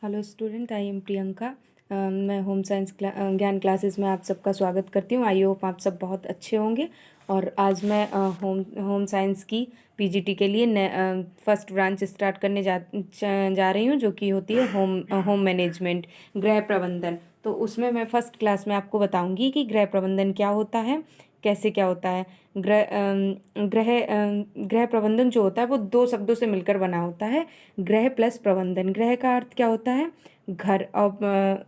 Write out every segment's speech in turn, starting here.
Hello student, I am Priyanka. मैं home science ज्ञान classes में आप सबका स्वागत करती हूँ। आई होप आप सब बहुत अच्छे होंगे। और आज मैं होम साइंस की पीजीटी के लिए फर्स्ट ब्रांच स्टार्ट करने जा रही हूँ, जो कि होती है होम मैनेजमेंट, गृह प्रबंधन। तो उसमें मैं फर्स्ट क्लास में आपको बताऊंगी कि गृह प्रबंधन क्या होता है, कैसे क्या होता है। गृह गृह प्रबंधन जो होता है वो दो शब्दों से मिलकर बना होता है, गृह प्लस प्रबंधन। गृह का अर्थ क्या होता है? घर। और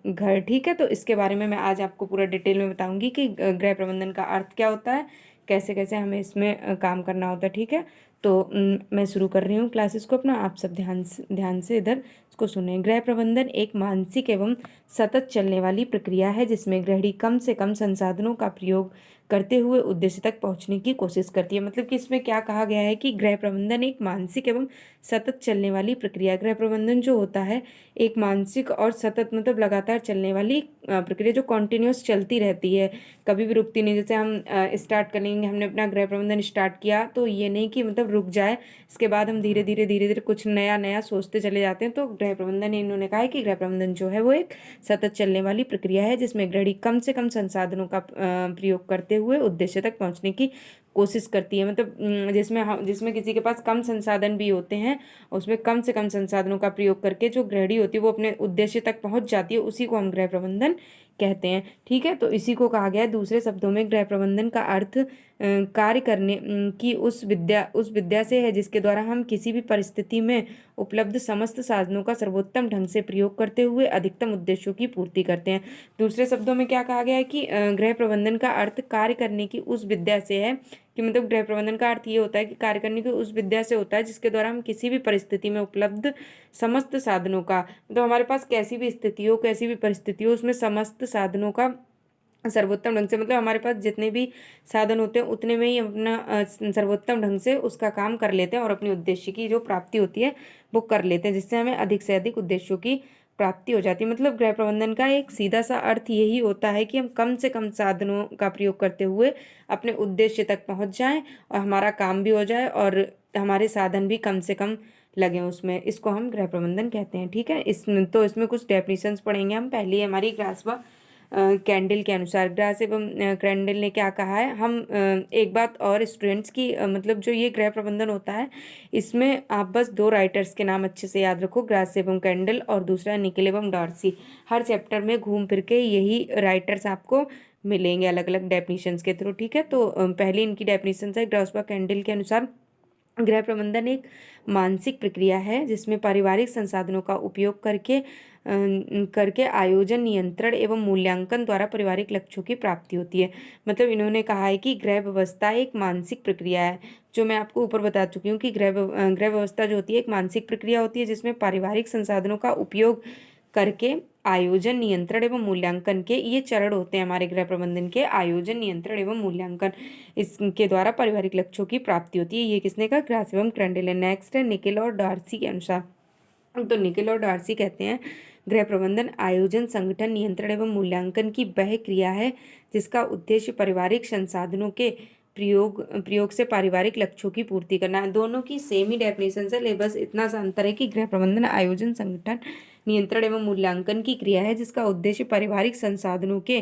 घर, ठीक है। तो इसके बारे में मैं आज आपको पूरा डिटेल में बताऊंगी कि गृह प्रबंधन का अर्थ क्या होता है, कैसे कैसे हमें इसमें काम करना होता है, ठीक है। तो मैं शुरू कर रही हूँ क्लासेस को अपना। आप सब ध्यान से इधर इसको सुने। गृह प्रबंधन एक मानसिक एवं सतत चलने वाली प्रक्रिया है जिसमें गृहिणी कम से कम संसाधनों का प्रयोग करते हुए उद्देश्य तक पहुंचने की कोशिश करती है। मतलब कि इसमें क्या कहा गया है कि गृह प्रबंधन एक मानसिक एवं सतत चलने वाली प्रक्रिया। गृह प्रबंधन जो होता है एक मानसिक और सतत, मतलब लगातार चलने वाली प्रक्रिया, जो कॉन्टिन्यूस चलती रहती है, कभी भी रुकती नहीं। जैसे हम स्टार्ट करेंगे, हमने अपना गृह प्रबंधन स्टार्ट किया तो ये नहीं कि मतलब रुक जाए, इसके बाद हम धीरे धीरे कुछ नया नया सोचते चले जाते हैं। तो गृह प्रबंधन, इन्होंने कहा है कि गृह प्रबंधन जो है वो एक सतत चलने वाली प्रक्रिया है जिसमें गृहिणी कम से कम संसाधनों का प्रयोग करते हुए उद्देश्य तक पहुंचने की कोशिश करती है। मतलब जिसमें किसी के पास कम संसाधन भी होते हैं, उसमें कम से कम संसाधनों का प्रयोग करके जो गृहिणी होती है वो अपने उद्देश्य तक पहुंच जाती है, उसी को हम गृह प्रबंधन कहते हैं, ठीक है। तो इसी को कहा गया है दूसरे शब्दों में गृह प्रबंधन का अर्थ कार्य करने की उस विद्या से है जिसके द्वारा हम किसी भी परिस्थिति में उपलब्ध समस्त साधनों का सर्वोत्तम ढंग से प्रयोग करते हुए अधिकतम उद्देश्यों की पूर्ति करते हैं। दूसरे शब्दों में क्या कहा गया है कि गृह प्रबंधन का अर्थ कार्य करने की उस विद्या से है, कि मतलब गृह प्रबंधन का अर्थ ये होता है कि कार्य करने की उस विद्या से होता है जिसके द्वारा हम किसी भी परिस्थिति में उपलब्ध समस्त साधनों का, मतलब हमारे पास कैसी भी स्थिति हो, कैसी भी परिस्थिति हो, उसमें समस्त साधनों का सर्वोत्तम ढंग से, मतलब हमारे पास जितने भी साधन होते हैं उतने में ही हम अपना सर्वोत्तम ढंग से उसका काम कर लेते हैं और अपने उद्देश्य की जो प्राप्ति होती है वो कर लेते हैं, जिससे हमें अधिक से अधिक उद्देश्यों की प्राप्ति हो जाती है। मतलब गृह प्रबंधन का एक सीधा सा अर्थ यही होता है कि हम कम से कम साधनों का प्रयोग करते हुए अपने उद्देश्य तक पहुंच जाएं और हमारा काम भी हो जाए और हमारे साधन भी कम से कम लगे उसमें। इसको हम गृह प्रबंधन कहते हैं, ठीक है। इसमें कुछ डेफिनेशंस पढ़ेंगे हम। पहली हमारी ग्रासबा कैंडल के अनुसार। ग्रास एवं कैंडल ने क्या कहा है, हम एक बात और स्टूडेंट्स की, मतलब जो ये गृह प्रबंधन होता है इसमें आप बस दो राइटर्स के नाम अच्छे से याद रखो, ग्रास एवं कैंडल, और दूसरा निकेल एवं डार्सी। हर चैप्टर में घूम फिर के यही राइटर्स आपको मिलेंगे अलग अलग डेफिनेशंस के थ्रू, ठीक है। तो पहली इनकी डेफिनेशन है ग्रास व कैंडल के अनुसार, गृह प्रबंधन एक मानसिक प्रक्रिया है जिसमें पारिवारिक संसाधनों का उपयोग करके आयोजन, नियंत्रण एवं मूल्यांकन द्वारा पारिवारिक लक्ष्यों की प्राप्ति होती है। मतलब इन्होंने कहा है कि गृह व्यवस्था एक मानसिक प्रक्रिया है, जो मैं आपको ऊपर बता चुकी हूँ कि गृह व्यवस्था जो होती है एक मानसिक प्रक्रिया होती है जिसमें पारिवारिक संसाधनों का उपयोग करके आयोजन, नियंत्रण एवं मूल्यांकन के ये चरण होते हैं हमारे गृह प्रबंधन के। आयोजन, नियंत्रण एवं मूल्यांकन, इसके द्वारा पारिवारिक लक्ष्यों की प्राप्ति होती है। ये किसने कहा? ग्रास एवं कैंडल है। नेक्स्ट है निकेल और डार्सी के अनुसार। तो निकेल और डार्सी कहते हैं गृह प्रबंधन आयोजन, संगठन, नियंत्रण एवं मूल्यांकन की वह क्रिया है जिसका उद्देश्य पारिवारिक संसाधनों के प्रयोग से पारिवारिक लक्ष्यों की पूर्ति करना है। दोनों की सेम ही डेफिनेशन है, बस इतना सा अंतर है कि गृह प्रबंधन आयोजन, संगठन, नियंत्रण एवं मूल्यांकन की क्रिया है जिसका उद्देश्य पारिवारिक संसाधनों के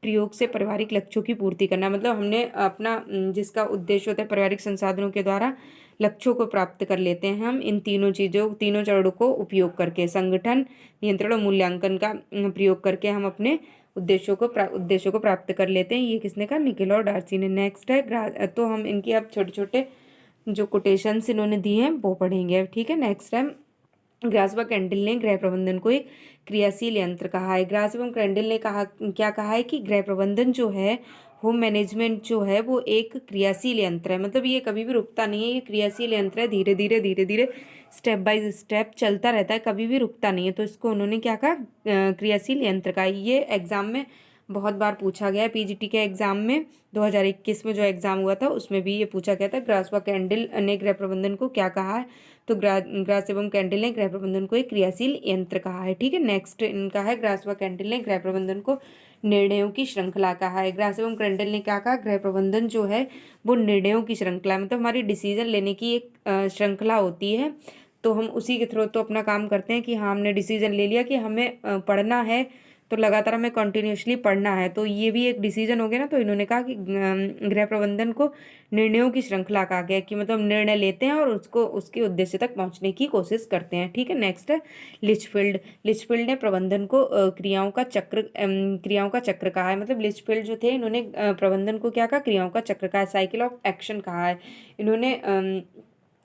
प्रयोग से पारिवारिक लक्ष्यों की पूर्ति करना। मतलब हमने अपना जिसका उद्देश्य होता है पारिवारिक संसाधनों के द्वारा लक्ष्यों को प्राप्त कर लेते हैं हम इन तीनों चरणों को उपयोग करके, संगठन, नियंत्रण और मूल्यांकन का प्रयोग करके हम अपने उद्देश्यों को प्राप्त कर लेते हैं। ये किसने कहा? निकेल और डार्सी ने। नेक्स्ट है तो हम इनकी अब छोटे छोटे जो कोटेशंस इन्होंने दिए हैं वो पढ़ेंगे, ठीक है। नेक्स्ट है ग्रास व कैंडल ने गृह प्रबंधन को एक क्रियाशील यंत्र कहा है। ग्रास एवं कैंडल ने क्या कहा है कि गृह प्रबंधन जो है, होम मैनेजमेंट जो है वो एक क्रियाशील यंत्र है। मतलब ये कभी भी रुकता नहीं है, ये क्रियाशील यंत्र है, धीरे धीरे स्टेप बाय स्टेप चलता रहता है, कभी भी रुकता नहीं है। तो इसको उन्होंने क्या कहा? क्रियाशील यंत्र का। ये एग्जाम में बहुत बार पूछा गया है। पीजीटी के एग्जाम में 2021 में जो एग्जाम हुआ था उसमें भी ये पूछा गया था। ग्रास व कैंडल ने गृह प्रबंधन को क्या कहा है? तो ग्रास एवं कैंडल ने गृह प्रबंधन को एक क्रियाशील यंत्र कहा है, ठीक है। नेक्स्ट इनका है ग्रास व कैंडल ने गृह प्रबंधन को निर्णयों की श्रृंखला कहा है। ग्रास एवं कैंडल ने क्या कहा? गृह प्रबंधन जो है वो निर्णयों की श्रृंखला, मतलब हमारी डिसीजन लेने की एक श्रृंखला होती है। तो हम उसी के थ्रू तो अपना काम करते हैं कि हाँ हमने डिसीजन ले लिया कि हमें पढ़ना है, तो लगातार हमें कंटिन्यूअसली पढ़ना है, तो ये भी एक डिसीजन हो गया ना। तो इन्होंने कहा कि गृह प्रबंधन को निर्णयों की श्रृंखला कहा गया, कि मतलब निर्णय लेते हैं और उसको उसके उद्देश्य तक पहुंचने की कोशिश करते हैं। ठीक है, नेक्स्ट है लिचफील्ड। लिचफील्ड ने प्रबंधन को क्रियाओं का चक्र कहा है। मतलब लिचफील्ड जो थे, इन्होंने प्रबंधन को क्या कहा, क्रियाओं का चक्र कहा है, साइकिल ऑफ एक्शन कहा है इन्होंने।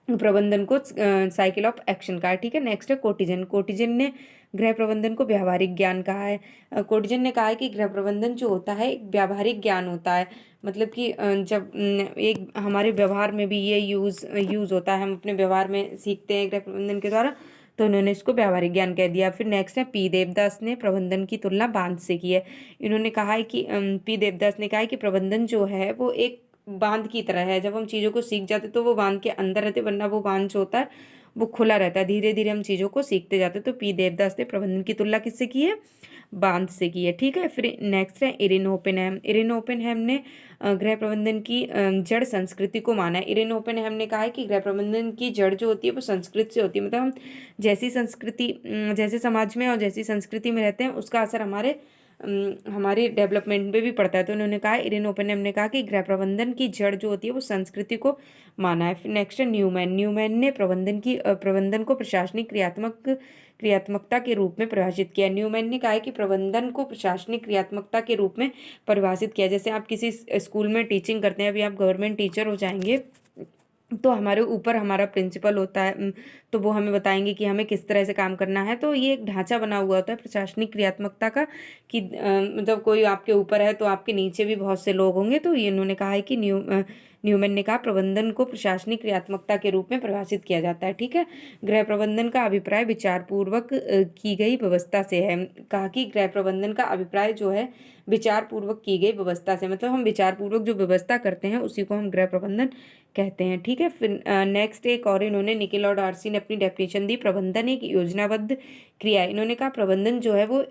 प्रबंधन को साइकिल ऑफ एक्शन कहा है। ठीक है, नेक्स्ट है कोटिजन। कोटिजन ने गृह प्रबंधन को व्यावहारिक ज्ञान कहा है। कोटिजन ने कहा है कि गृह प्रबंधन जो होता है एक व्यावहारिक ज्ञान होता है, मतलब कि जब एक हमारे व्यवहार में भी ये यूज़ होता है, हम अपने व्यवहार में सीखते हैं गृह प्रबंधन के द्वारा, तो उन्होंने इसको व्यावहारिक ज्ञान कह दिया। फिर नेक्स्ट है पी देवदास ने प्रबंधन की तुलना बांध से की है। इन्होंने कहा है कि पी देवदास ने कहा है कि प्रबंधन जो है वो एक बांध की तरह है, जब हम चीज़ों को सीख जाते तो वो बांध के अंदर रहते, वरना वो बांध जो होता है वो खुला रहता है, धीरे धीरे हम चीज़ों को सीखते जाते। तो पी देवदास ने प्रबंधन की तुलना किससे की है, बांध से की है। ठीक है, फिर नेक्स्ट है इरिन ओपेनहैम। इरिन ओपेनहैम ने गृह प्रबंधन की जड़ संस्कृति को माना है। इरिन ओपेनहैम ने कहा है कि गृह प्रबंधन की जड़ जो होती है वो संस्कृति से होती है, मतलब हम जैसी संस्कृति जैसे समाज में और जैसी संस्कृति में रहते हैं उसका असर हमारे डेवलपमेंट में भी पड़ता है। तो उन्होंने कहा, इरिन ओपेनहैम ने कहा कि गृह प्रबंधन की जड़ जो होती है वो संस्कृति को माना है। फिर नेक्स्ट है न्यूमैन। न्यूमैन ने प्रबंधन को प्रशासनिक क्रियात्मकता के रूप में परिभाषित किया। न्यूमैन ने कहा है कि प्रबंधन को प्रशासनिक क्रियात्मकता के रूप में परिभाषित किया। जैसे आप किसी स्कूल में टीचिंग करते हैं, अभी आप गवर्नमेंट टीचर हो जाएंगे तो हमारे ऊपर हमारा प्रिंसिपल होता है, तो वो हमें बताएंगे कि हमें किस तरह से काम करना है। तो ये एक ढांचा बना हुआ होता है प्रशासनिक क्रियात्मकता का, कि मतलब कोई आपके ऊपर है तो आपके नीचे भी बहुत से लोग होंगे। तो ये इन्होंने कहा है कि न्यूमैन ने कहा प्रबंधन को प्रशासनिक क्रियात्मकता के रूप में परिभाषित किया जाता है। ठीक है, गृह प्रबंधन का अभिप्राय विचारपूर्वक की गई व्यवस्था से है। कहा कि गृह प्रबंधन का अभिप्राय जो है विचारपूर्वक की गई व्यवस्था से, मतलब हम विचारपूर्वक जो व्यवस्था करते हैं उसी को हम गृह प्रबंधन कहते हैं। ठीक है, फिर नेक्स्ट एक और इन्होंने निखिल और डार्सी ने अपनी डेफिनेशन दी, प्रबंधन एक योजनाबद्ध क्रिया है। इन्होंने कहा प्रबंधन जो है वो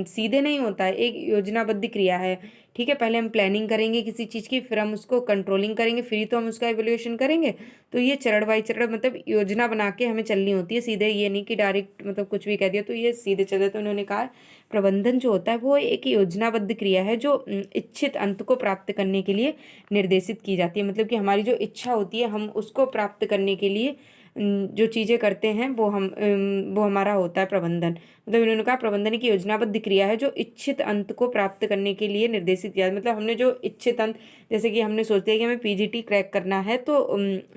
सीधे नहीं होता है, एक योजनाबद्ध क्रिया है। ठीक है, पहले हम प्लानिंग करेंगे किसी चीज़ की, फिर हम उसको कंट्रोलिंग करेंगे, फिर ही तो हम उसका एवेल्यूएशन करेंगे। तो ये चरण बाई चरण मतलब योजना बना के हमें चलनी होती है, सीधे ये नहीं कि डायरेक्ट मतलब कुछ भी कह दिया तो ये सीधे चले। तो उन्होंने कहा प्रबंधन जो होता है वो एक योजनाबद्ध क्रिया है जो इच्छित अंत को प्राप्त करने के लिए निर्देशित की जाती है। मतलब कि हमारी जो इच्छा होती है हम उसको प्राप्त करने के लिए जो चीज़ें करते हैं वो हमारा होता है प्रबंधन। मतलब इन्होंने कहा प्रबंधन की योजनाबद्ध क्रिया है जो इच्छित अंत को प्राप्त करने के लिए निर्देशित किया। मतलब हमने जो इच्छित अंत, जैसे कि हमने सोचते हैं कि हमें पीजीटी क्रैक करना है, तो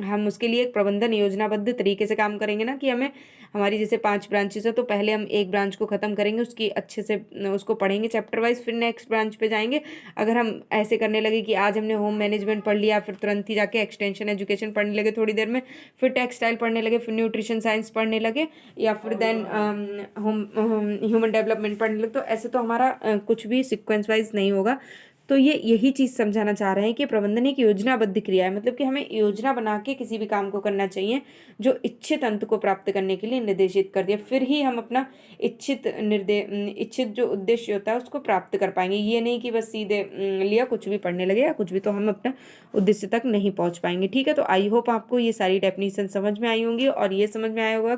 हम उसके लिए एक प्रबंधन योजनाबद्ध तरीके से काम करेंगे ना, कि हमें हमारी जैसे 5 ब्रांचेस है तो पहले हम एक ब्रांच को ख़त्म करेंगे, उसकी अच्छे से उसको पढ़ेंगे चैप्टर वाइज, फिर नेक्स्ट ब्रांच पे जाएंगे। अगर हम ऐसे करने लगे कि आज हमने होम मैनेजमेंट पढ़ लिया, फिर तुरंत ही जाके एक्सटेंशन एजुकेशन पढ़ने लगे थोड़ी देर में, फिर टेक्सटाइल पढ़ने लगे, फिर न्यूट्रिशन साइंस पढ़ने लगे, या फिर देन ह्यूमन डेवलपमेंट पढ़ने लगे, तो ऐसे तो हमारा कुछ भी सिक्वेंस वाइज नहीं होगा। तो ये यही चीज़ समझाना चाह रहे हैं कि प्रबंधन एक योजनाबद्ध क्रिया है, मतलब कि हमें योजना बना के किसी भी काम को करना चाहिए जो इच्छित अंत को प्राप्त करने के लिए निर्देशित कर दिया, फिर ही हम अपना इच्छित जो उद्देश्य होता है उसको प्राप्त कर पाएंगे। ये नहीं कि बस सीधे लिया कुछ भी पढ़ने लगे या कुछ भी, तो हम अपना उद्देश्य तक नहीं पहुंच पाएंगे। ठीक है, तो आई होप आपको ये सारी डेफिनेशन समझ में आई होंगी और ये समझ में आया होगा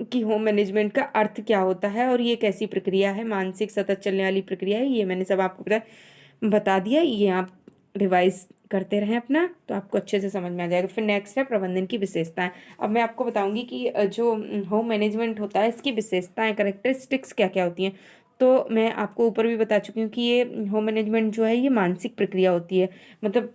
कि होम मैनेजमेंट का अर्थ क्या होता है और ये कैसी प्रक्रिया है, मानसिक सतत चलने वाली प्रक्रिया है। ये मैंने सब आपको बता दिया, ये आप रिवाइज करते रहें अपना, तो आपको अच्छे से समझ में आ जाएगा। फिर नेक्स्ट है प्रबंधन की विशेषताएं। अब मैं आपको बताऊंगी कि जो होम मैनेजमेंट होता है इसकी विशेषताएं, कैरेक्टरिस्टिक्स क्या क्या होती हैं। तो मैं आपको ऊपर भी बता चुकी हूँ कि ये होम मैनेजमेंट जो है ये मानसिक प्रक्रिया होती है, मतलब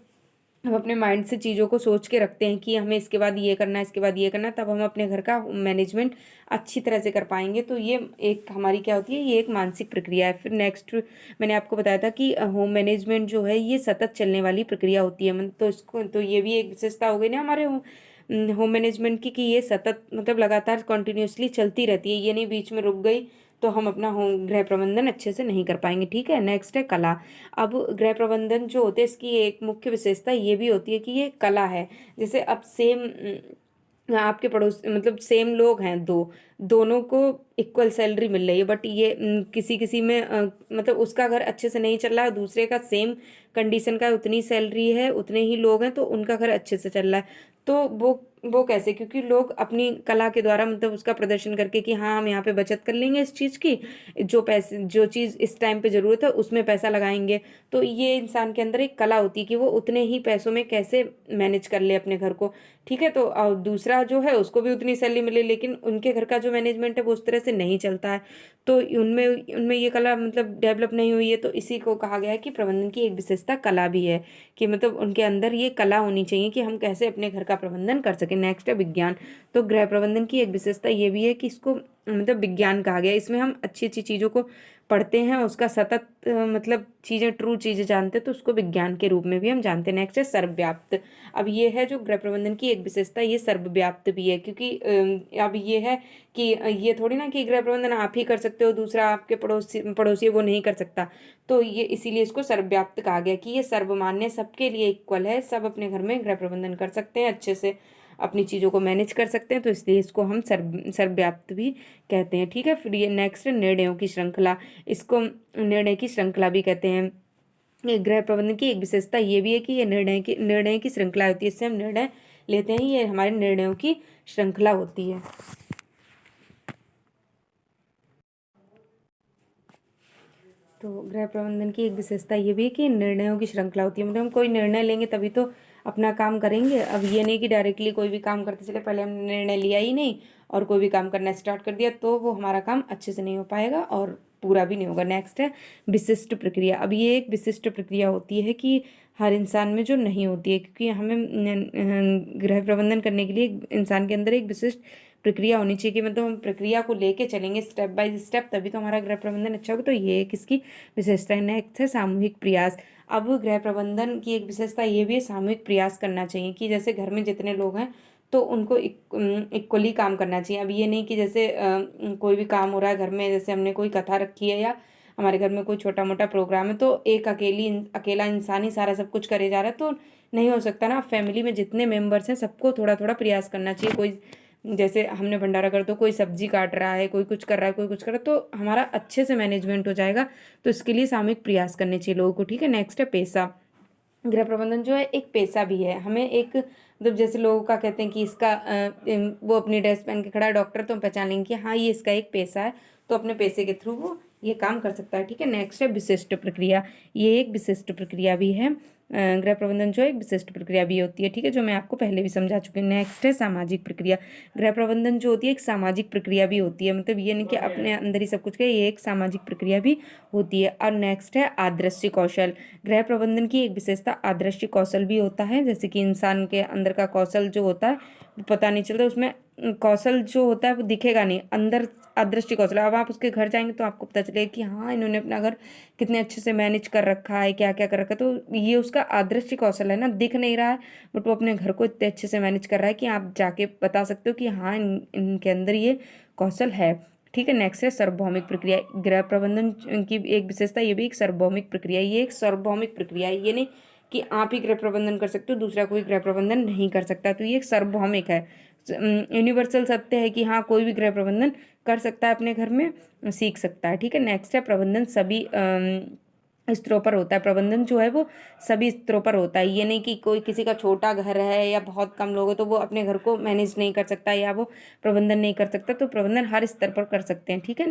हम अपने माइंड से चीज़ों को सोच के रखते हैं कि हमें इसके बाद ये करना है, इसके बाद ये करना है, तब हम अपने घर का मैनेजमेंट अच्छी तरह से कर पाएंगे। तो ये एक हमारी क्या होती है, ये एक मानसिक प्रक्रिया है। फिर नेक्स्ट मैंने आपको बताया था कि होम मैनेजमेंट जो है ये सतत चलने वाली प्रक्रिया होती है। तो इसको तो ये भी एक विशेषता हो गई ना हमारे होम मैनेजमेंट की, कि ये सतत मतलब लगातार कंटिन्यूसली चलती रहती है, ये नहीं बीच में रुक गई तो हम अपना होम गृह प्रबंधन अच्छे से नहीं कर पाएंगे। ठीक है, नेक्स्ट है कला। अब गृह प्रबंधन जो होते हैं इसकी एक मुख्य विशेषता ये भी होती है कि ये कला है। जैसे अब सेम आपके पड़ोस मतलब सेम लोग हैं, दोनों को इक्वल सैलरी मिल रही है, बट ये किसी किसी में मतलब उसका घर अच्छे से नहीं चल रहा है, दूसरे का सेम कंडीशन का उतनी सैलरी है, उतने ही लोग हैं तो उनका घर अच्छे से चल रहा है। तो वो वो कैसे, क्योंकि लोग अपनी कला के द्वारा मतलब उसका प्रदर्शन करके कि हाँ हम यहाँ पे बचत कर लेंगे इस चीज़ की, जो पैसे जो चीज़ इस टाइम पे ज़रूरत है उसमें पैसा लगाएंगे। तो ये इंसान के अंदर एक कला होती है कि वो उतने ही पैसों में कैसे मैनेज कर ले अपने घर को। ठीक है, तो दूसरा जो है उसको भी उतनी सैलरी मिले, लेकिन उनके घर का जो मैनेजमेंट है वो उस तरह से नहीं चलता है, तो उनमें उनमें ये कला मतलब डेवलप नहीं हुई है। तो इसी को कहा गया है कि प्रबंधन की एक विशेषता कला भी है, कि मतलब उनके अंदर ये कला होनी चाहिए कि हम कैसे अपने घर का प्रबंधन कर सकें। नेक्स्ट है विज्ञान। तो गृह प्रबंधन की एक विशेषता ये भी है कि इसको मतलब विज्ञान कहा गया है। इसमें हम अच्छी अच्छी चीज़ों को पढ़ते हैं, उसका सतत मतलब चीज़ें ट्रू चीज़ें जानते हैं, तो उसको विज्ञान के रूप में भी हम जानते हैं। नेक्स्ट है सर्वव्याप्त। अब ये है जो गृह प्रबंधन की एक विशेषता, ये सर्वव्याप्त भी है, क्योंकि अब ये है कि ये थोड़ी ना कि गृह प्रबंधन आप ही कर सकते हो, दूसरा आपके पड़ोसी पड़ोसी वो नहीं कर सकता। तो ये इसीलिए इसको सर्वव्याप्त कहा गया कि ये सर्वमान्य, सबके लिए इक्वल है, सब अपने घर में गृह प्रबंधन कर सकते हैं, अच्छे से अपनी चीज़ों को मैनेज कर सकते हैं, तो इसलिए इसको हम सर्वव्याप्त भी कहते हैं। ठीक है, फिर ये नेक्स्ट निर्णयों की श्रृंखला। इसको निर्णय की श्रृंखला भी कहते हैं। ये गृह प्रबंधन की एक विशेषता ये भी है कि ये निर्णय की श्रृंखला होती है, इससे हम निर्णय लेते हैं, ये हमारे निर्णयों की श्रृंखला होती है। तो गृह प्रबंधन की एक विशेषता ये भी है कि निर्णयों की श्रृंखला होती है, मतलब हम कोई निर्णय लेंगे तभी तो अपना काम करेंगे। अब ये नहीं कि डायरेक्टली कोई भी काम करते चले, पहले हमने निर्णय लिया ही नहीं और कोई भी काम करना स्टार्ट कर दिया, तो वो हमारा काम अच्छे से नहीं हो पाएगा और पूरा भी नहीं होगा। नेक्स्ट है विशिष्ट प्रक्रिया। अब ये एक विशिष्ट प्रक्रिया होती है कि हर इंसान में जो नहीं होती है, क्योंकि हमें गृह प्रबंधन करने के लिए इंसान के अंदर एक विशिष्ट प्रक्रिया होनी चाहिए, कि मतलब हम प्रक्रिया को लेके चलेंगे स्टेप बाय स्टेप, तभी तो हमारा गृह प्रबंधन अच्छा होगा। तो ये एक इसकी विशेषता है। नेक्स्ट है सामूहिक प्रयास। अब गृह प्रबंधन की एक विशेषता ये भी है, सामूहिक प्रयास करना चाहिए, कि जैसे घर में जितने लोग हैं तो उनको इक्वली काम करना चाहिए। अब ये नहीं कि जैसे कोई भी काम हो रहा है घर में, जैसे हमने कोई कथा रखी है या हमारे घर में कोई छोटा मोटा प्रोग्राम है, तो एक अकेला इंसान ही सारा सब कुछ करे जा रहा है, तो नहीं हो सकता ना। फैमिली में जितने मेंबर्स हैं सबको थोड़ा थोड़ा प्रयास करना चाहिए। कोई जैसे हमने भंडारा कर, तो कोई सब्जी काट रहा है, कोई कुछ कर रहा है, कोई कुछ कर रहा है, तो हमारा अच्छे से मैनेजमेंट हो जाएगा। तो इसके लिए सामूहिक प्रयास करने चाहिए लोगों को। ठीक है, नेक्स्ट है पेशा। गृह प्रबंधन जो है एक पेशा भी है। हमें एक मतलब जैसे लोगों का कहते हैं कि इसका वो अपनी ड्रेस पहन के खड़ा है डॉक्टर, तो हम पहचान लेंगे कि हाँ ये इसका एक पेशा है, तो अपने पैसे के थ्रू वो ये काम कर सकता है। ठीक है, नेक्स्ट है विशिष्ट प्रक्रिया। ये एक विशिष्ट प्रक्रिया भी है। गृह प्रबंधन जो है एक विशिष्ट प्रक्रिया भी होती है। ठीक है, जो मैं आपको पहले भी समझा चुकी हूँ। नेक्स्ट है सामाजिक प्रक्रिया। गृह प्रबंधन जो होती है एक सामाजिक प्रक्रिया भी होती है, मतलब ये नहीं कि अपने अंदर ही सब कुछ करे, ये एक सामाजिक प्रक्रिया भी होती है। और नेक्स्ट है आदर्श कौशल। गृह प्रबंधन की एक विशेषता आदर्श कौशल भी होता है, जैसे कि इंसान के अंदर का कौशल जो होता है वो पता नहीं चलता, उसमें कौशल जो होता है वो दिखेगा नहीं, अंदर अदृष्टि कौशल। अब आप उसके घर जाएंगे तो आपको पता चलेगा कि हाँ इन्होंने अपना घर कितने अच्छे से मैनेज कर रखा है, क्या क्या कर रखा है। तो ये उसका अदृष्टि कौशल है ना, दिख नहीं रहा है, बट वो अपने घर को इतने अच्छे से मैनेज कर रहा है कि आप जाके बता सकते हो कि हाँ इनके अंदर ये कौशल है। ठीक है, नेक्स्ट है सार्वभौमिक प्रक्रिया। गृह प्रबंधन की एक विशेषता ये भी एक सार्वभौमिक प्रक्रिया। ये एक सार्वभौमिक प्रक्रिया है, ये नहीं कि आप ही गृह प्रबंधन कर सकते हो दूसरा कोई गृह प्रबंधन नहीं कर सकता, तो ये एक सार्वभौमिक है। यूनिवर्सल सत्य है कि हाँ कोई भी गृह प्रबंधन कर सकता है, अपने घर में सीख सकता है। ठीक है, नेक्स्ट है प्रबंधन सभी स्तरों पर होता है। प्रबंधन जो है वो सभी स्तरों पर होता है, ये नहीं कि कोई किसी का छोटा घर है या बहुत कम लोग हैं तो वो अपने घर को मैनेज नहीं कर सकता या वो प्रबंधन नहीं कर सकता, तो प्रबंधन हर स्तर पर कर सकते हैं। ठीक है,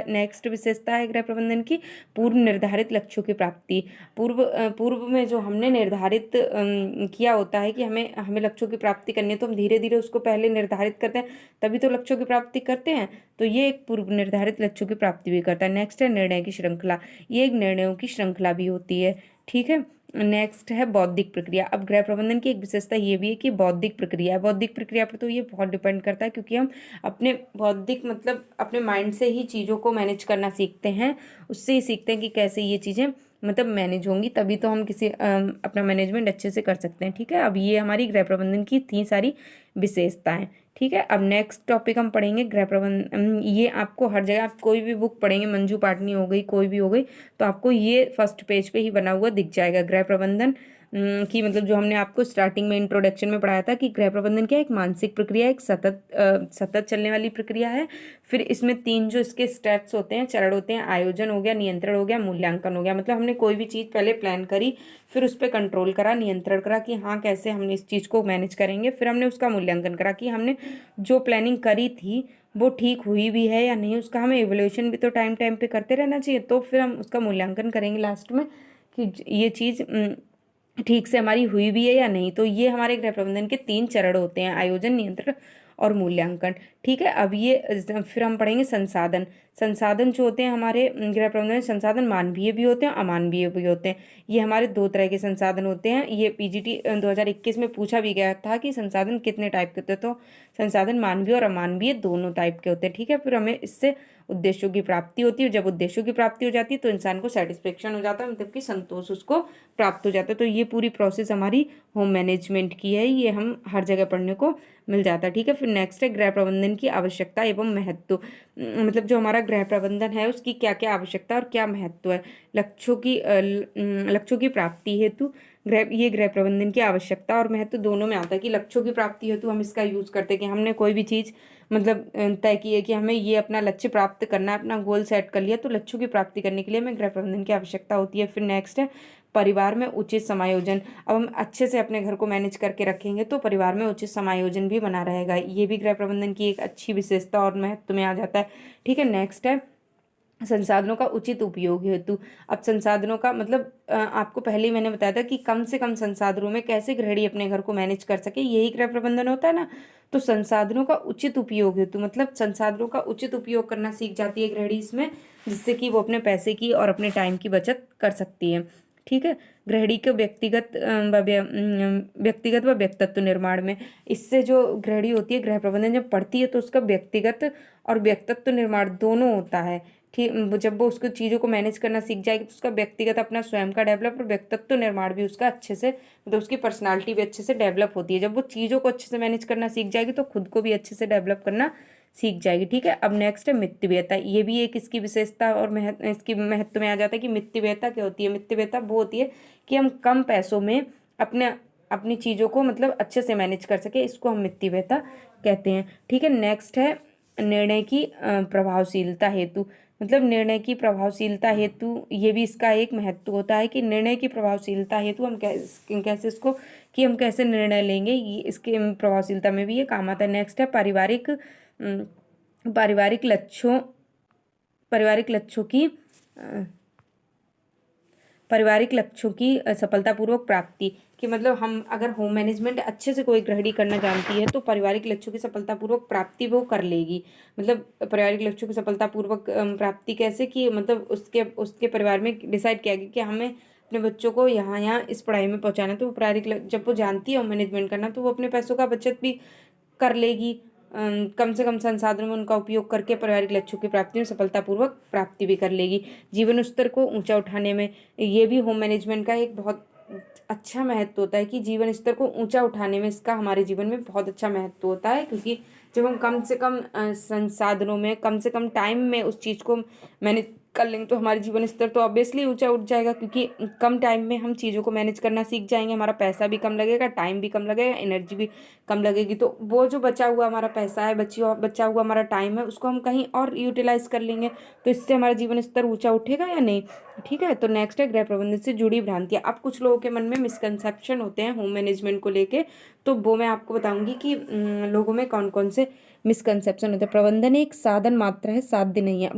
नेक्स्ट विशेषता है गृह प्रबंधन की पूर्व निर्धारित लक्ष्यों की प्राप्ति। पूर्व में जो हमने निर्धारित किया होता है कि हमें हमें लक्ष्यों की प्राप्ति करनी है, तो हम धीरे धीरे उसको पहले निर्धारित करते हैं, तभी तो लक्ष्यों की प्राप्ति करते हैं। तो ये एक पूर्व निर्धारित लक्ष्यों की प्राप्ति भी करता है। नेक्स्ट है निर्णय की श्रृंखला। ये एक निर्णयों की श्रृंखला भी होती है। ठीक है, नेक्स्ट है बौद्धिक प्रक्रिया। अब गृह प्रबंधन की एक विशेषता ये भी है कि बौद्धिक प्रक्रिया है। बौद्धिक प्रक्रिया पर तो ये बहुत डिपेंड करता है, क्योंकि हम अपने बौद्धिक मतलब अपने माइंड से ही चीज़ों को मैनेज करना सीखते हैं, उससे ही सीखते हैं कि कैसे ये चीज़ें मतलब मैनेज होंगी, तभी तो हम किसी अपना मैनेजमेंट अच्छे से कर सकते हैं। ठीक है, अब ये हमारी गृह प्रबंधन की थी सारी विशेषताएं। ठीक है, अब नेक्स्ट टॉपिक हम पढ़ेंगे गृह प्रबंधन। ये आपको हर जगह आप कोई भी बुक पढ़ेंगे, मंजू पाटनी हो गई, कोई भी हो गई, तो आपको ये फर्स्ट पेज पे ही बना हुआ दिख जाएगा। गृह प्रबंधन कि मतलब जो हमने आपको स्टार्टिंग में इंट्रोडक्शन में पढ़ाया था कि गृह प्रबंधन क्या है, एक मानसिक प्रक्रिया, एक सतत चलने वाली प्रक्रिया है। फिर इसमें 3 जो इसके स्टेप्स होते हैं, चरण होते हैं, आयोजन हो गया, नियंत्रण हो गया, मूल्यांकन हो गया। मतलब हमने कोई भी चीज़ पहले प्लान करी, फिर उस पर कंट्रोल करा, नियंत्रण करा कि हाँ कैसे हम इस चीज़ को मैनेज करेंगे, फिर हमने उसका मूल्यांकन करा कि हमने जो प्लानिंग करी थी वो ठीक हुई भी है या नहीं। उसका हमें एवोल्यूशन भी तो टाइम टाइम पे करते रहना चाहिए। तो फिर हम उसका मूल्यांकन करेंगे लास्ट में कि ये चीज़ ठीक से हमारी हुई भी है या नहीं। तो ये हमारे गृह प्रबंधन के 3 चरण होते हैं, आयोजन, नियंत्रण और मूल्यांकन। ठीक है, अब ये फिर हम पढ़ेंगे संसाधन। संसाधन जो होते हैं हमारे गृह प्रबंधन में, संसाधन मानवीय भी होते हैं, अमानवीय भी होते हैं। ये हमारे 2 तरह के संसाधन होते हैं। ये पीजीटी 2021 में पूछा भी गया था कि संसाधन कितने टाइप के होते हैं। तो संसाधन मानवीय और अमानवीय दोनों टाइप के होते हैं। ठीक है, फिर हमें इससे उद्देश्यों की प्राप्ति होती है। जब उद्देश्यों की प्राप्ति हो जाती है तो इंसान को सेटिस्फेक्शन हो जाता है, मतलब कि संतोष उसको प्राप्त हो जाता है। तो ये पूरी प्रोसेस हमारी होम मैनेजमेंट की है, ये हम हर जगह पढ़ने को मिल जाता है। ठीक है, फिर नेक्स्ट है गृह प्रबंधन की आवश्यकता एवं महत्व। मतलब जो हमारा गृह प्रबंधन है उसकी क्या क्या आवश्यकता और क्या महत्व है। लक्ष्यों की प्राप्ति हेतु गृह प्रबंधन की आवश्यकता और महत्व दोनों में आता है कि लक्ष्यों की प्राप्ति हेतु हम इसका यूज करते हैं कि हमने कोई भी चीज़ मतलब तय की है कि हमें ये अपना लक्ष्य प्राप्त करना है, अपना गोल सेट कर लिया, तो लक्ष्यों की प्राप्ति करने के लिए हमें गृह प्रबंधन की आवश्यकता होती है। फिर नेक्स्ट है परिवार में उचित समायोजन। अब हम अच्छे से अपने घर को मैनेज करके रखेंगे तो परिवार में उचित समायोजन भी बना रहेगा। ये भी गृह प्रबंधन की एक अच्छी विशेषता और महत्व में आ जाता है। ठीक है, नेक्स्ट है संसाधनों का उचित उपयोग हेतु। अब संसाधनों का मतलब आपको पहले ही मैंने बताया था कि कम से कम संसाधनों में कैसे गृहिणी अपने घर को मैनेज कर सके, यही गृह प्रबंधन होता है ना। तो संसाधनों का उचित उपयोग हेतु मतलब संसाधनों का उचित उपयोग करना सीख जाती है गृहिणी इसमें, जिससे कि वो अपने पैसे की और अपने टाइम की बचत कर सकती है। ठीक है, गृहिणी के व्यक्तिगत व व्यक्तित्व निर्माण में, इससे जो गृहिणी होती है गृह प्रबंधन जब पढ़ती है तो उसका व्यक्तिगत और व्यक्तित्व निर्माण दोनों होता है। ठीक, जब वो उसको चीज़ों को मैनेज करना सीख जाएगी तो उसका व्यक्तिगत अपना स्वयं का डेवलप और व्यक्तित्व निर्माण भी उसका अच्छे से, मतलब उसकी पर्सनालिटी भी अच्छे से डेवलप होती है। जब वो चीज़ों को अच्छे से मैनेज करना सीख जाएगी तो खुद को भी अच्छे से डेवलप करना सीख जाएगी। ठीक है, अब नेक्स्ट है मितव्ययता। ये भी एक इसकी विशेषता और इसकी महत्व में आ जाता है कि मितव्ययता क्या होती है। मितव्ययता वो होती है कि हम कम पैसों में अपनी चीज़ों को मतलब अच्छे से मैनेज कर सके, इसको हम मितव्ययता कहते हैं। ठीक है, नेक्स्ट है निर्णय की प्रभावशीलता हेतु। मतलब निर्णय की प्रभावशीलता हेतु ये भी इसका एक महत्व होता है कि निर्णय की प्रभावशीलता हेतु हम कैसे इसको कि हम कैसे निर्णय लेंगे, ये इसके प्रभावशीलता में भी ये काम आता है। नेक्स्ट है पारिवारिक लक्ष्यों पारिवारिक लक्ष्यों की पारिवारिक लक्ष्यों की सफलतापूर्वक प्राप्ति। कि मतलब हम अगर होम मैनेजमेंट अच्छे से कोई गृहिणी करना जानती है तो पारिवारिक लक्ष्यों की सफलतापूर्वक प्राप्ति वो कर लेगी। मतलब पारिवारिक लक्ष्यों की सफलतापूर्वक प्राप्ति कैसे, कि मतलब उसके उसके परिवार में डिसाइड किया गया कि हमें अपने बच्चों को यहाँ यहाँ इस पढ़ाई में पहुँचाना है। तो जब वो जानती है होम मैनेजमेंट करना तो वो अपने पैसों का बचत भी कर लेगी। कम से कम संसाधनों में उनका उपयोग करके पारिवारिक लक्ष्यों की प्राप्ति में सफलतापूर्वक प्राप्ति भी कर लेगी। जीवन स्तर को ऊंचा उठाने में ये भी होम मैनेजमेंट का एक बहुत अच्छा महत्व होता है कि जीवन स्तर को ऊंचा उठाने में इसका हमारे जीवन में बहुत अच्छा महत्व होता है। क्योंकि जब हम कम से कम संसाधनों में कम से कम टाइम में उस चीज़ को मैनेज कर लेंगे तो हमारे जीवन स्तर तो ऑब्वियसली ऊंचा उठ जाएगा। क्योंकि कम टाइम में हम चीज़ों को मैनेज करना सीख जाएंगे, हमारा पैसा भी कम लगेगा, टाइम भी कम लगेगा, एनर्जी भी कम लगेगी। तो वो जो बचा हुआ हमारा पैसा है, बचा हुआ हमारा टाइम है, उसको हम कहीं और यूटिलाइज कर लेंगे। तो इससे हमारा जीवन स्तर ऊंचा उठेगा या नहीं। ठीक है, तो नेक्स्ट है गृह प्रबंधन से जुड़ी भ्रांतियाँ। अब कुछ लोगों के मन में मिसकंसेप्शन होते हैं होम मैनेजमेंट को लेके, तो वो मैं आपको बताऊंगी कि लोगों में कौन कौन से मिसकंसेप्शन होते हैं। प्रबंधन एक साधन मात्र है, साध्य नहीं है।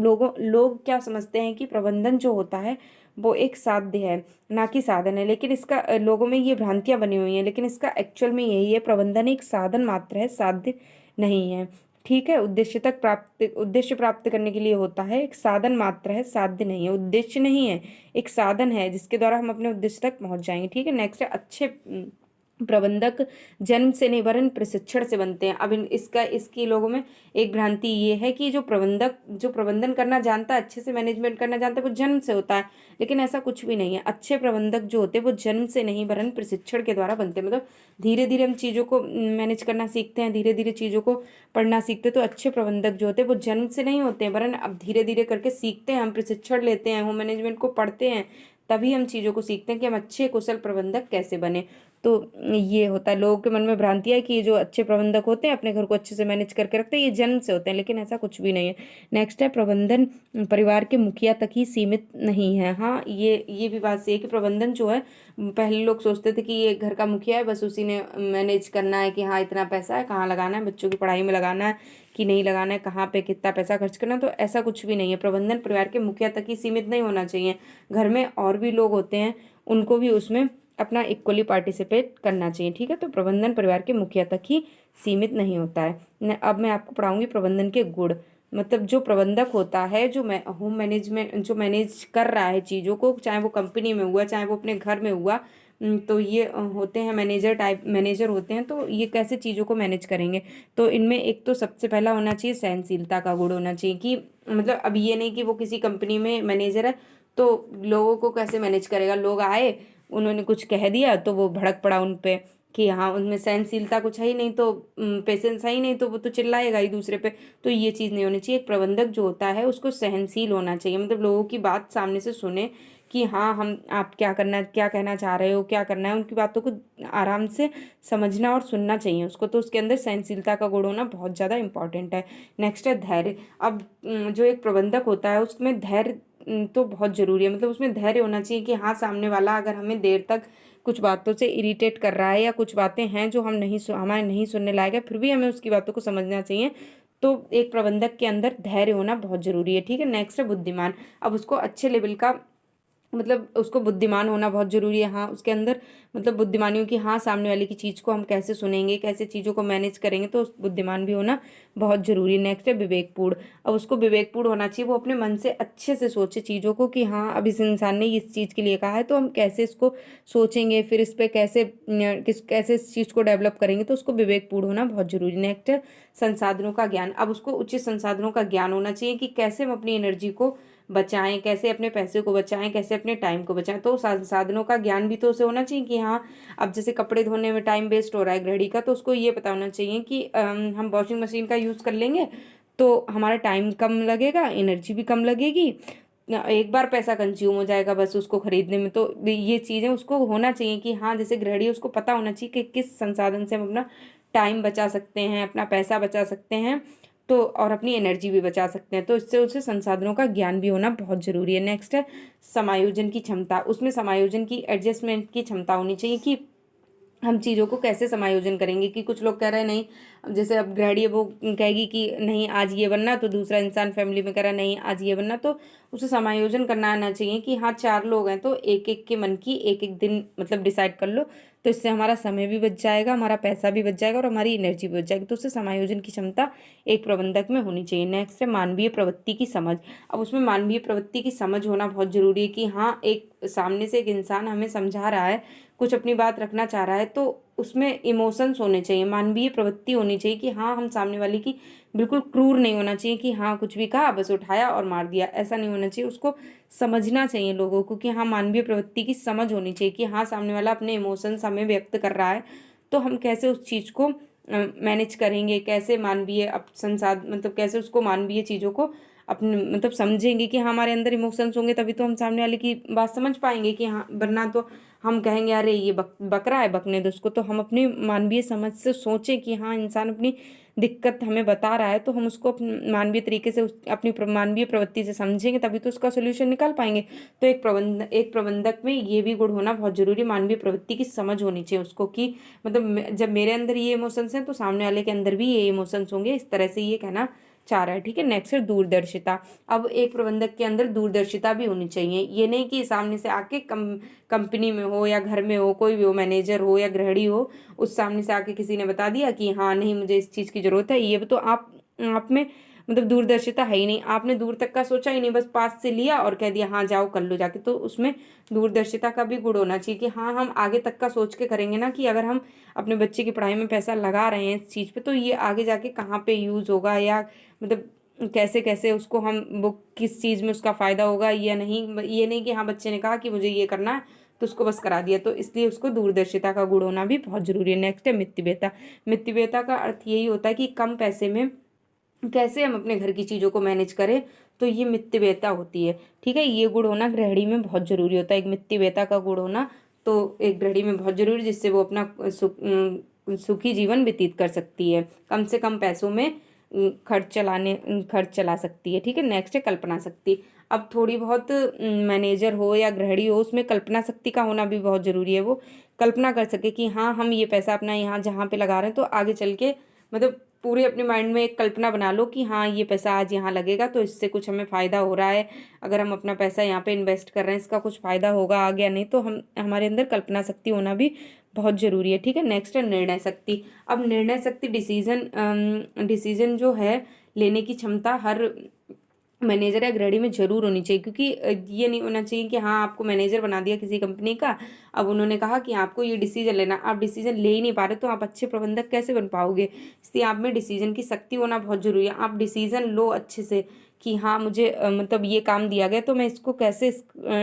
लोग क्या समझते हैं कि प्रबंधन जो होता है वो एक साध्य है, ना कि साधन है। लेकिन इसका लोगों में ये भ्रांतियां बनी हुई हैं, लेकिन इसका एक्चुअल में यही है, प्रबंधन एक साधन मात्र है, साध्य नहीं है। ठीक है, उद्देश्य प्राप्त करने के लिए होता है, एक साधन मात्र है, साध्य नहीं है, उद्देश्य नहीं है, एक साधन है जिसके द्वारा हम अपने उद्देश्य तक पहुंच जाएंगे। ठीक है, नेक्स्ट है अच्छे प्रबंधक जन्म से नहीं वरन प्रशिक्षण से बनते हैं। अब इसकी लोगों में एक भ्रांति ये है कि जो प्रबंधन करना जानता है, अच्छे से मैनेजमेंट करना जानता है, वो जन्म से होता है। लेकिन ऐसा कुछ भी नहीं है। अच्छे प्रबंधक जो होते हैं वो जन्म से नहीं वरन प्रशिक्षण के द्वारा बनते हैं। मतलब धीरे धीरे हम चीज़ों को मैनेज करना सीखते हैं, धीरे धीरे चीज़ों को पढ़ना सीखते हैं। तो अच्छे प्रबंधक जो होते हैं वो जन्म से नहीं होते हैं, वरन अब धीरे धीरे करके सीखते हैं, हम प्रशिक्षण लेते हैं, होम मैनेजमेंट को पढ़ते हैं, तभी हम चीज़ों को सीखते हैं कि हम अच्छे कुशल प्रबंधक कैसे बने। तो ये होता है, लोगों के मन में भ्रांति है कि ये जो अच्छे प्रबंधक होते हैं अपने घर को अच्छे से मैनेज करके रखते हैं, ये जन्म से होते हैं, लेकिन ऐसा कुछ भी नहीं है। नेक्स्ट है, प्रबंधन परिवार के मुखिया तक ही सीमित नहीं है। हाँ, ये भी बात सही है कि प्रबंधन जो है, पहले लोग सोचते थे कि ये घर का मुखिया है, बस उसी ने मैनेज करना है कि हाँ इतना पैसा है, कहाँ लगाना है, बच्चों की पढ़ाई में लगाना है कि नहीं लगाना है, कहाँ पे कितना पैसा खर्च करना है। तो ऐसा कुछ भी नहीं है। प्रबंधन परिवार के मुखिया तक ही सीमित नहीं होना चाहिए। घर में और भी लोग होते हैं, उनको भी उसमें अपना इक्वली पार्टिसिपेट करना चाहिए। ठीक है, तो प्रबंधन परिवार के मुखिया तक ही सीमित नहीं होता है। अब मैं आपको पढ़ाऊंगी प्रबंधन के गुण। मतलब जो प्रबंधक होता है, जो होम मैनेजमेंट जो मैनेज कर रहा है चीज़ों को, चाहे वो कंपनी में हुआ चाहे वो अपने घर में हुआ, तो ये होते हैं मैनेजर होते हैं। तो ये कैसे चीज़ों को मैनेज करेंगे, तो इनमें एक तो सबसे पहला होना चाहिए सहनशीलता का गुण होना चाहिए। कि मतलब अब ये नहीं कि वो किसी कंपनी में मैनेजर है तो लोगों को कैसे मैनेज करेगा। लोग आए, उन्होंने कुछ कह दिया तो वो भड़क पड़ा उन पे कि हाँ उनमें सहनशीलता कुछ है ही नहीं, तो पेशेंस है ही नहीं, तो वो तो चिल्लाएगा ही दूसरे पे। तो ये चीज़ नहीं होनी चाहिए। एक प्रबंधक जो होता है उसको सहनशील होना चाहिए, मतलब लोगों की बात सामने से सुने कि हाँ हम आप क्या कहना चाह रहे हो, क्या करना है, उनकी बातों को आराम से समझना और सुनना चाहिए उसको। तो उसके अंदर सहनशीलता का गुण होना बहुत ज़्यादा इंपॉर्टेंट है। नेक्स्ट है धैर्य। अब जो एक प्रबंधक होता है उसमें धैर्य तो बहुत ज़रूरी है। मतलब उसमें धैर्य होना चाहिए कि हाँ सामने वाला अगर हमें देर तक कुछ बातों से इरिटेट कर रहा है या कुछ बातें हैं जो हमारे नहीं सुनने लायक है, फिर भी हमें उसकी बातों को समझना चाहिए। तो एक प्रबंधक के अंदर धैर्य होना बहुत ज़रूरी है। ठीक है, नेक्स्ट है बुद्धिमान। अब उसको अच्छे लेवल का, मतलब उसको बुद्धिमान होना बहुत ज़रूरी है। हाँ उसके अंदर मतलब बुद्धिमानियों की, हाँ सामने वाले की चीज़ को हम कैसे सुनेंगे, कैसे चीज़ों को मैनेज करेंगे, तो बुद्धिमान भी होना बहुत ज़रूरी है। नेक्स्ट है विवेकपूर्ण। अब उसको विवेकपूर्ण होना चाहिए, वो अपने मन से अच्छे से सोचे चीज़ों को कि हाँ अब इस इंसान ने इस चीज़ के लिए कहा है तो हम कैसे इसको सोचेंगे, फिर इस पर कैसे इस चीज़ को डेवलप करेंगे। तो उसको विवेकपूर्ण होना बहुत ज़रूरी। नेक्स्ट है संसाधनों का ज्ञान। अब उसको उचित संसाधनों का ज्ञान होना चाहिए कि कैसे हम अपनी एनर्जी को बचाएं, कैसे अपने पैसे को बचाएं, कैसे अपने टाइम को बचाएं। तो साधनों का ज्ञान भी तो उसे होना चाहिए कि हाँ अब जैसे कपड़े धोने में टाइम वेस्ट हो रहा है गृहिणी का, तो उसको ये पता होना चाहिए कि हम वॉशिंग मशीन का यूज़ कर लेंगे तो हमारा टाइम कम लगेगा, एनर्जी भी कम लगेगी, एक बार पैसा कंज्यूम हो जाएगा बस उसको खरीदने में। तो ये चीज़ें उसको होना चाहिए कि हाँ जैसे गृहिणी उसको पता होना चाहिए कि किस संसाधन से हम अपना टाइम बचा सकते हैं, अपना पैसा बचा सकते हैं, तो और अपनी एनर्जी भी बचा सकते हैं। तो इससे उसे संसाधनों का ज्ञान भी होना बहुत ज़रूरी है। नेक्स्ट है समायोजन की क्षमता। उसमें समायोजन की, एडजस्टमेंट की क्षमता होनी चाहिए कि हम चीज़ों को कैसे समायोजन करेंगे। कि कुछ लोग कह रहे हैं नहीं, अब जैसे अब गृहिणी है वो कहेगी कि नहीं आज ये बनना, तो दूसरा इंसान फैमिली में कह रहा है नहीं आज ये बनना, तो उसे समायोजन करना आना चाहिए कि हाँ 4 लोग हैं तो एक एक के मन की एक एक दिन मतलब डिसाइड कर लो, तो इससे हमारा समय भी बच जाएगा, हमारा पैसा भी बच जाएगा और हमारी एनर्जी भी बच जाएगी। तो उससे समायोजन की क्षमता एक प्रबंधक में होनी चाहिए। नेक्स्ट है मानवीय प्रवृत्ति की समझ। अब उसमें मानवीय प्रवृत्ति की समझ होना बहुत ज़रूरी है कि हाँ एक सामने से एक इंसान हमें समझा रहा है, कुछ अपनी बात रखना चाह रहा है, तो उसमें इमोशंस होने चाहिए, मानवीय प्रवृत्ति होनी चाहिए कि हाँ हम सामने वाले की, बिल्कुल क्रूर नहीं होना चाहिए कि हाँ कुछ भी कहा बस उठाया और मार दिया, ऐसा नहीं होना चाहिए। उसको समझना चाहिए लोगों को कि हाँ मानवीय प्रवृत्ति की समझ होनी चाहिए कि हाँ सामने वाला अपने इमोशंस हमें व्यक्त कर रहा है, तो हम कैसे उस चीज़ को मैनेज करेंगे, कैसे मानवीय मतलब कैसे उसको मानवीय चीज़ों को अपने मतलब समझेंगे कि हाँ हमारे अंदर इमोशंस होंगे तभी तो हम सामने वाले की बात समझ पाएंगे कि हाँ, वरना तो हम कहेंगे अरे ये बक रहा है, बकने दो उसको। तो हम अपनी मानवीय समझ से सोचें कि हाँ इंसान अपनी दिक्कत हमें बता रहा है, तो हम उसको मानवीय तरीके से अपनी मानवीय प्रवृत्ति से समझेंगे तभी तो उसका सोल्यूशन निकाल पाएंगे। तो एक प्रबंधक में ये भी गुण होना बहुत जरूरी, मानवीय प्रवृत्ति की समझ होनी चाहिए उसको कि मतलब जब मेरे अंदर ये इमोशंस हैं तो सामने वाले के अंदर भी ये इमोशंस होंगे, इस तरह से ये कहना चाह रहा है। ठीक है, नेक्स्ट है दूरदर्शिता। अब एक प्रबंधक के अंदर दूरदर्शिता भी होनी चाहिए। ये नहीं कि सामने से आके कंपनी में हो या घर में हो, कोई भी हो, मैनेजर हो या गृहिणी हो, उस सामने से आके किसी ने बता दिया कि हाँ नहीं मुझे इस चीज़ की ज़रूरत है, ये तो आप में मतलब दूरदर्शिता है ही नहीं, आपने दूर तक का सोचा ही नहीं, बस पास से लिया और कह दिया हाँ जाओ कर लो जाके। तो उसमें दूरदर्शिता का भी गुण होना चाहिए कि हाँ हम आगे तक का सोच के करेंगे ना, कि अगर हम अपने बच्चे की पढ़ाई में पैसा लगा रहे हैं इस चीज़ पे, तो ये आगे जाके कहाँ पे यूज़ होगा, या मतलब कैसे कैसे उसको हम वो किस चीज़ में उसका फ़ायदा होगा या नहीं। ये नहीं कि हाँ बच्चे ने कहा कि मुझे ये करना है तो उसको बस करा दिया। तो इसलिए उसको दूरदर्शिता का गुण होना भी बहुत ज़रूरी है। नेक्स्ट है मितव्ययता। मितव्ययता का अर्थ यही होता है कि कम पैसे में कैसे हम अपने घर की चीज़ों को मैनेज करें, तो ये मितव्ययिता होती है। ठीक है, ये गुण होना गृहिणी में बहुत ज़रूरी होता है। एक मितव्ययिता का गुण होना तो एक गृहिणी में बहुत ज़रूरी, जिससे वो अपना सुखी जीवन व्यतीत कर सकती है, कम से कम पैसों में खर्च चला सकती है। ठीक है, नेक्स्ट है कल्पना शक्ति। अब थोड़ी बहुत मैनेजर हो या गृहिणी हो, उसमें कल्पना शक्ति का होना भी बहुत ज़रूरी है। वो कल्पना कर सके कि हाँ, हम ये पैसा अपना यहाँ जहाँ पे लगा रहे हैं, तो आगे चल के मतलब पूरे अपने माइंड में एक कल्पना बना लो कि हाँ, ये पैसा आज यहाँ लगेगा तो इससे कुछ हमें फ़ायदा हो रहा है। अगर हम अपना पैसा यहाँ पे इन्वेस्ट कर रहे हैं, इसका कुछ फ़ायदा होगा आगे या नहीं, तो हम हमारे अंदर कल्पना शक्ति होना भी बहुत ज़रूरी है। ठीक है, नेक्स्ट है निर्णय शक्ति। अब निर्णय शक्ति डिसीजन जो है लेने की क्षमता हर मैनेजर या गृहिणी में जरूर होनी चाहिए, क्योंकि ये नहीं होना चाहिए कि हाँ, आपको मैनेजर बना दिया किसी कंपनी का, अब उन्होंने कहा कि आपको ये डिसीजन लेना, आप डिसीजन ले ही नहीं पा रहे, तो आप अच्छे प्रबंधक कैसे बन पाओगे। इसलिए आप में डिसीजन की शक्ति होना बहुत जरूरी है। आप डिसीजन लो अच्छे से कि हाँ, मुझे मतलब ये काम दिया गया तो मैं इसको कैसे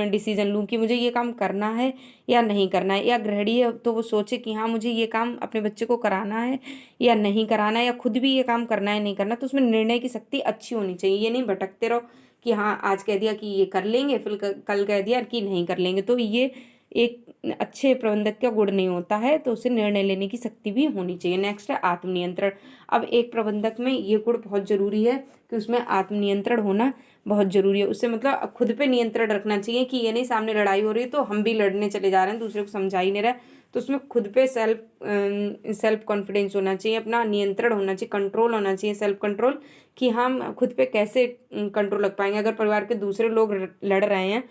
डिसीजन लूँ कि मुझे ये काम करना है या नहीं करना है। या गृहिणी है तो वो सोचे कि हाँ, मुझे ये काम अपने बच्चे को कराना है या नहीं कराना है, या खुद भी ये काम करना है नहीं करना, तो उसमें निर्णय की शक्ति अच्छी होनी चाहिए। ये नहीं भटकते रहो कि हाँ, आज कह दिया कि ये कर लेंगे, फिर कल कह दिया कि नहीं कर लेंगे, तो ये एक अच्छे प्रबंधक का गुण नहीं होता है। तो उसे निर्णय लेने की शक्ति भी होनी चाहिए। नेक्स्ट है आत्मनियंत्रण। अब एक प्रबंधक में ये गुण बहुत जरूरी है कि उसमें आत्मनियंत्रण होना बहुत जरूरी है। उससे मतलब खुद पे नियंत्रण रखना चाहिए कि ये नहीं सामने लड़ाई हो रही है तो हम भी लड़ने चले जा रहे हैं, दूसरे को समझा ही नहीं रहा, तो उसमें खुद पे सेल्फ कॉन्फिडेंस होना चाहिए, अपना नियंत्रण होना चाहिए, कंट्रोल होना चाहिए, सेल्फ कंट्रोल, कि हम खुद पे कैसे कंट्रोल रख पाएंगे। अगर परिवार के दूसरे लोग लड़ रहे हैं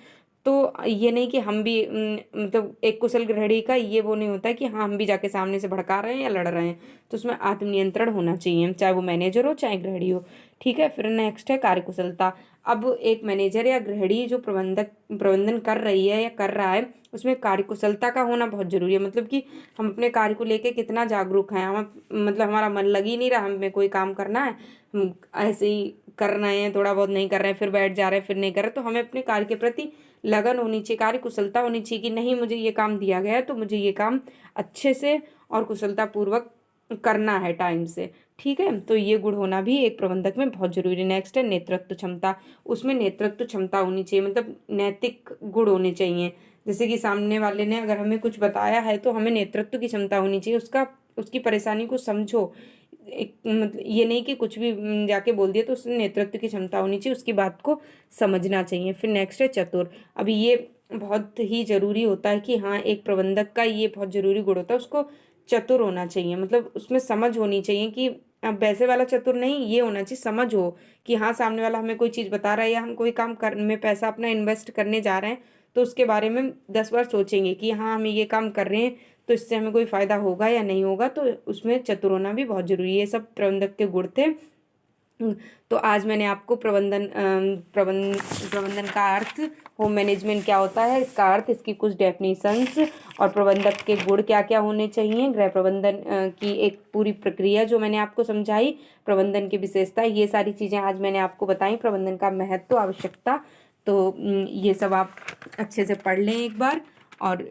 तो ये नहीं कि हम भी मतलब एक कुशल गृहिणी का ये वो नहीं होता है कि हाँ, हम भी जाके सामने से भड़का रहे हैं या लड़ रहे हैं, तो उसमें आत्मनियंत्रण होना चाहिए, चाहे वो मैनेजर हो चाहे गृहिणी हो। ठीक है, फिर नेक्स्ट है कार्यकुशलता। अब एक मैनेजर या गृहिणी जो प्रबंधन कर रही है या कर रहा है, उसमें कार्यकुशलता का होना बहुत जरूरी है। मतलब कि हम अपने कार्य को लेके कितना जागरूक हैं, हम मतलब हमारा मन लग ही नहीं रहा, हमें कोई काम करना है, हम ऐसे ही कर रहे हैं, थोड़ा बहुत नहीं कर रहे हैं, फिर बैठ जा रहे हैं, फिर नहीं कर रहे, तो हमें अपने कार्य के प्रति लगन होनी चाहिए, कार्य कुशलता होनी चाहिए कि नहीं, मुझे ये काम दिया गया है तो मुझे ये काम अच्छे से और कुशलता पूर्वक करना है टाइम से। ठीक है, तो ये गुण होना भी एक प्रबंधक में बहुत जरूरी है। नेक्स्ट है नेतृत्व क्षमता। उसमें नेतृत्व क्षमता होनी चाहिए, मतलब नैतिक गुण होने चाहिए। जैसे कि सामने वाले ने अगर हमें कुछ बताया है तो हमें नेतृत्व की क्षमता होनी चाहिए, उसकी परेशानी को समझो। एक मतलब ये नहीं कि कुछ भी जाके बोल दिया, तो उसमें नेतृत्व की क्षमता होनी चाहिए, उसकी बात को समझना चाहिए। फिर नेक्स्ट है चतुर। अभी ये बहुत ही जरूरी होता है कि हाँ, एक प्रबंधक का ये बहुत जरूरी गुण होता है, उसको चतुर होना चाहिए, मतलब उसमें समझ होनी चाहिए कि अब वैसे वाला चतुर नहीं, ये होना चाहिए समझ हो कि हाँ, सामने वाला हमें कोई चीज़ बता रहा है या हम कोई काम कर में पैसा अपना इन्वेस्ट करने जा रहे हैं, तो उसके बारे में 10 बार सोचेंगे कि हाँ, हम ये काम कर रहे हैं तो इससे हमें कोई फ़ायदा होगा या नहीं होगा, तो उसमें चतुर होना भी बहुत ज़रूरी है। ये सब प्रबंधक के गुण थे। तो आज मैंने आपको प्रबंधन का अर्थ, होम मैनेजमेंट क्या होता है, इसका अर्थ, इसकी कुछ डेफिनेशंस और प्रबंधक के गुण क्या क्या होने चाहिए, गृह प्रबंधन की एक पूरी प्रक्रिया जो मैंने आपको समझाई, प्रबंधन की विशेषता, ये सारी चीज़ें आज मैंने आपको बताई, प्रबंधन का महत्व, आवश्यकता। तो ये सब आप अच्छे से पढ़ लें एक बार, और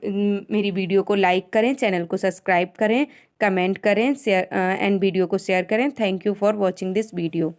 मेरी वीडियो को लाइक करें, चैनल को सब्सक्राइब करें, कमेंट करें, शेयर एंड वीडियो को शेयर करें। Thank you for watching this video.